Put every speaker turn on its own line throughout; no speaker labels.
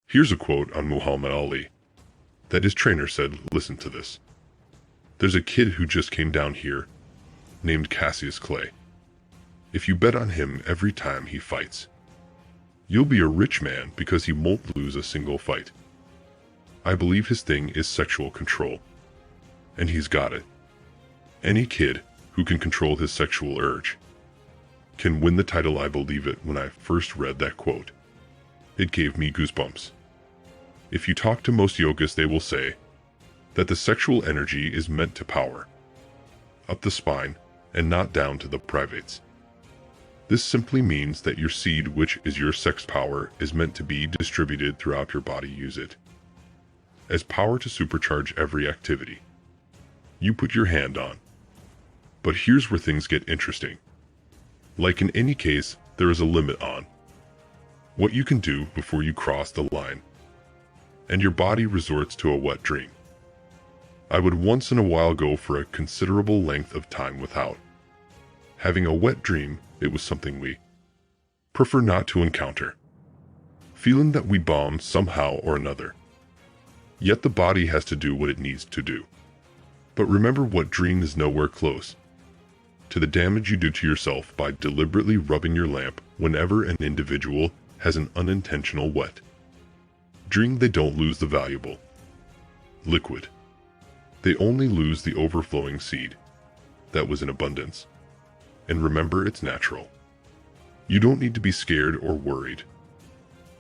Here's a quote on Muhammad Ali that his trainer said, listen to this. There's a kid who just came down here named Cassius Clay. If you bet on him every time he fights, you'll be a rich man because he won't lose a single fight. I believe his thing is sexual control, and he's got it. Any kid who can control his sexual urge can win the title. I believe it. When I first read that quote, it gave me goosebumps. If you talk to most yogis, they will say that the sexual energy is meant to power up the spine and not down to the privates. This simply means that your seed, which is your sex power, is meant to be distributed throughout your body. Use it as power to supercharge every activity you put your hand on. But here's where things get interesting. Like in any case, there is a limit on what you can do before you cross the line, and your body resorts to a wet dream. I would once in a while go for a considerable length of time without having a wet dream. It was something we prefer not to encounter, feeling that we bombed somehow or another. Yet the body has to do what it needs to do. But remember, what dream is nowhere close to the damage you do to yourself by deliberately rubbing your lamp whenever an individual has an unintentional wet dream. They don't lose the valuable liquid. They only lose the overflowing seed that was in abundance. And remember, it's natural. You don't need to be scared or worried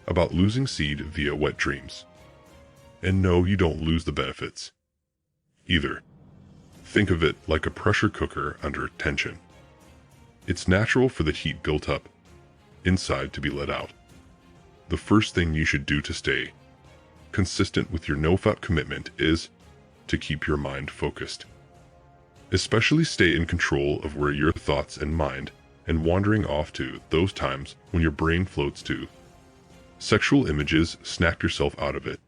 about losing seed via wet dreams. And no, you don't lose the benefits either. Think of it like a pressure cooker under tension. It's natural for the heat built up inside to be let out. The first thing you should do to stay consistent with your no-fap commitment is to keep your mind focused. Especially stay in control of where your thoughts and mind and wandering off to. Those times when your brain floats to sexual images, snap yourself out of it.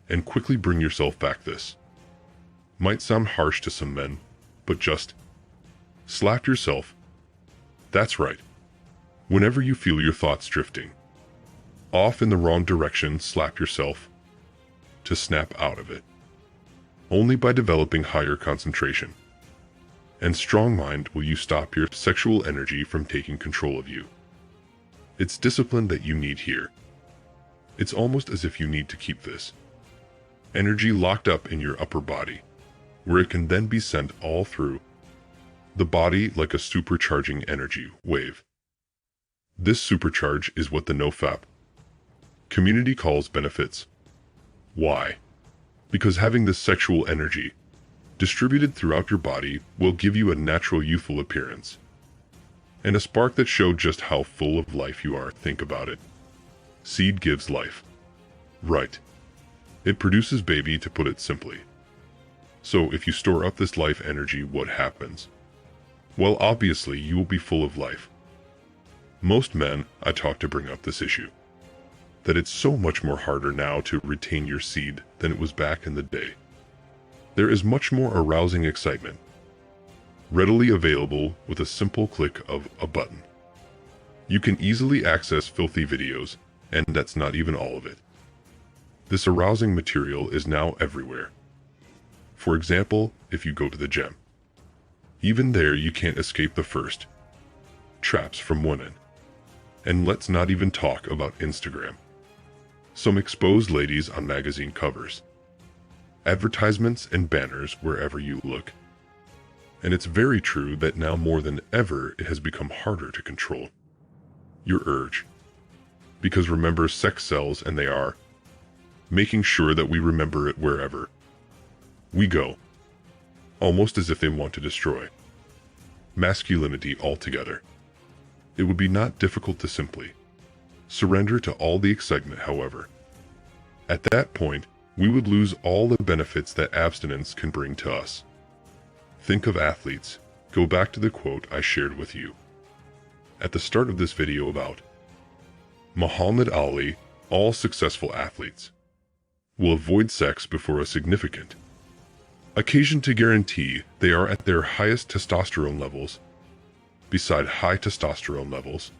And quickly bring yourself back. This might sound harsh to some men, but just slap yourself. That's right. Whenever you feel your thoughts drifting off in the wrong direction, slap yourself to snap out of it. Only by developing higher concentration and strong mind will you stop your sexual energy from taking control of you. It's discipline that you need here. It's almost as if you need to keep this energy locked up in your upper body, where it can then be sent all through the body like a supercharging energy wave. This supercharge is what the no-fap community calls benefits. Why? Because having this sexual energy distributed throughout your body will give you a natural youthful appearance and a spark that shows just how full of life you are. Think about it. Seed gives life. Right. It produces baby, to put it simply. So if you store up this life energy, what happens? Well, obviously you will be full of life. Most men I talk to bring up this issue, that it's so much more harder now to retain your seed than it was back in the day. There is much more arousing excitement, readily available with a simple click of a button. You can easily access filthy videos, and that's not even all of it. This arousing material is now everywhere. For example, if you go to the gym, even there you can't escape the first traps from women. And let's not even talk about Instagram. Some exposed ladies on magazine covers, advertisements and banners wherever you look. And it's very true that now more than ever it has become harder to control your urge. Because remember, sex sells, and they are making sure that we remember it wherever we go, almost as if they want to destroy masculinity altogether. It would be not difficult to simply surrender to all the excitement. However, at that point, we would lose all the benefits that abstinence can bring to us. Think of athletes. Go back to the quote I shared with you. at the start of this video about Muhammad Ali. All successful athletes will avoid sex before a significant occasion to guarantee they are at their highest testosterone levels. Beside high testosterone levels,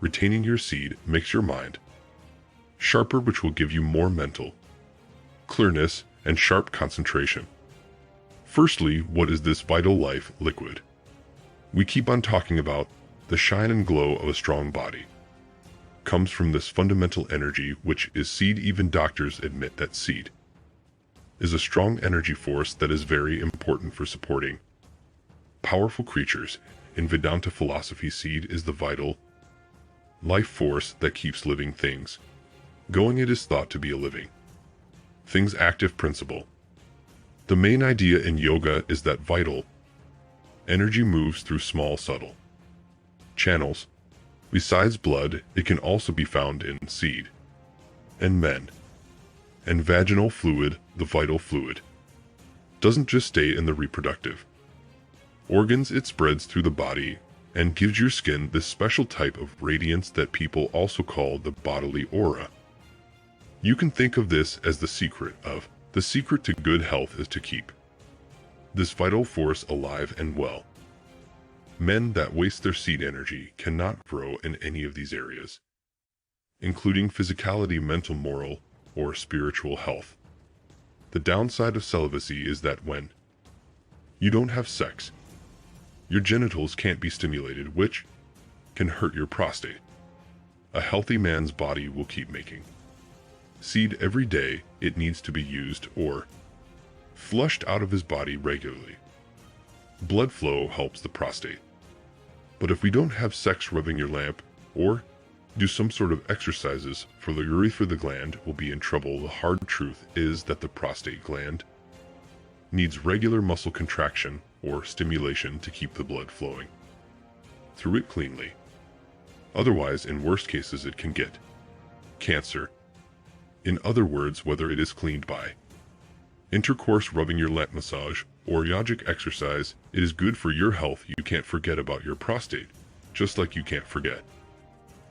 retaining your seed makes your mind sharper, which will give you more mental clearness and sharp concentration. Firstly, what is this vital life liquid? We keep on talking about the shine and glow of a strong body. Comes from this fundamental energy, which is seed. Even doctors admit that seed is a strong energy force that is very important for supporting powerful creatures. In Vedanta philosophy, seed is the vital life force that keeps living things going. It is thought to be a living thing's active principle. The main idea in yoga is that vital energy moves through small, subtle channels. Besides blood, it can also be found in seed and men. And vaginal fluid, the vital fluid, doesn't just stay in the reproductive organs, it spreads through the body and gives your skin this special type of radiance that people also call the bodily aura. You can think of this as the secret to good health is to keep this vital force alive and well. Men that waste their seed energy cannot grow in any of these areas, including physicality, mental, moral, or spiritual health. The downside of celibacy is that when you don't have sex, your genitals can't be stimulated, which can hurt your prostate. A healthy man's body will keep making seed every day. It needs to be used or flushed out of his body regularly. Blood flow helps the prostate. But if we don't have sex, rubbing your lamp or do some sort of exercises for the urethra, the gland will be in trouble. The hard truth is that the prostate gland needs regular muscle contraction or stimulation to keep the blood flowing through it cleanly. Otherwise, in worst cases, it can get cancer. In other words, whether it is cleaned by intercourse, rubbing your lamp, massage, or yogic exercise, it is good for your health. You can't forget about your prostate, just like you can't forget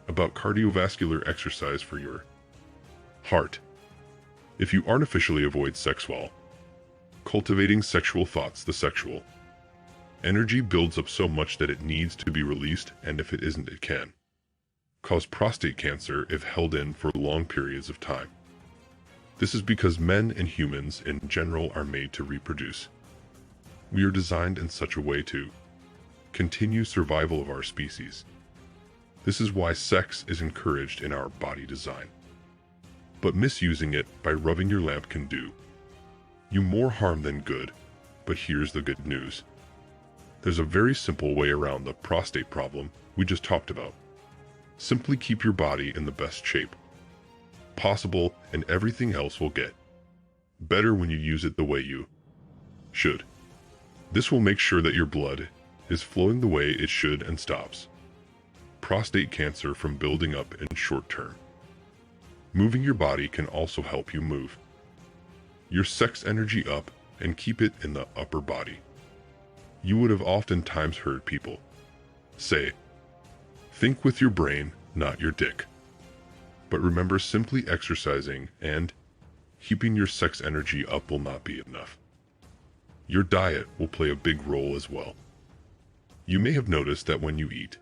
about cardiovascular exercise for your heart. If you artificially avoid sex while cultivating sexual thoughts, the sexual energy builds up so much that it needs to be released, and if it isn't, it can cause prostate cancer if held in for long periods of time. This is because men and humans in general are made to reproduce. We are designed in such a way to continue survival of our species. This is why sex is encouraged in our body design. But misusing it by rubbing your lamp can do you more harm than good. But here's the good news. There's a very simple way around the prostate problem we just talked about. Simply keep your body in the best shape possible, and everything else will get better when you use it the way you should. This will make sure that your blood is flowing the way it should and stops prostate cancer from building up in short term. Moving your body can also help you move your sex energy up and keep it in the upper body. You would have oftentimes heard people say, think with your brain, not your dick. But remember, simply exercising and keeping your sex energy up will not be enough. Your diet will play a big role as well. You may have noticed that when you eat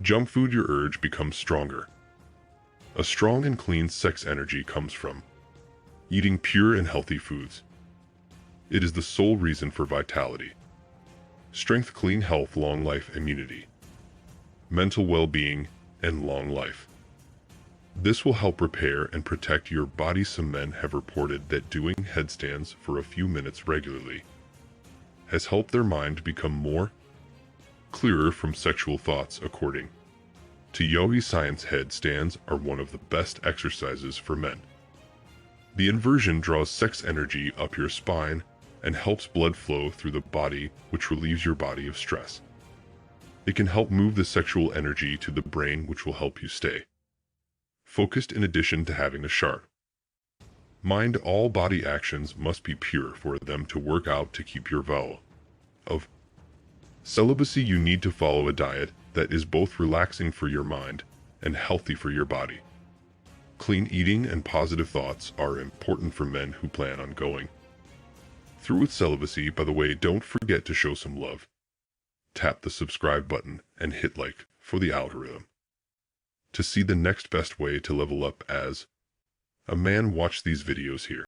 junk food, your urge becomes stronger. A strong and clean sex energy comes from eating pure and healthy foods. It is the sole reason for vitality, strength, clean health, long life, immunity, mental well-being, and long life. This will help repair and protect your body. Some men have reported that doing headstands for a few minutes regularly has helped their mind become more clearer from sexual thoughts. According to yogi science, headstands are one of the best exercises for men. The inversion draws sex energy up your spine and helps blood flow through the body, which relieves your body of stress. It can help move the sexual energy to the brain, which will help you stay focused. In addition to having a sharp mind, all body actions must be pure for them to work out. To keep your vow of celibacy, you need to follow a diet that is both relaxing for your mind and healthy for your body. Clean eating and positive thoughts are important for men who plan on going through with celibacy. By the way, don't forget to show some love. Tap the subscribe button and hit like for the algorithm. To see the next best way to level up as a man, watch these videos here.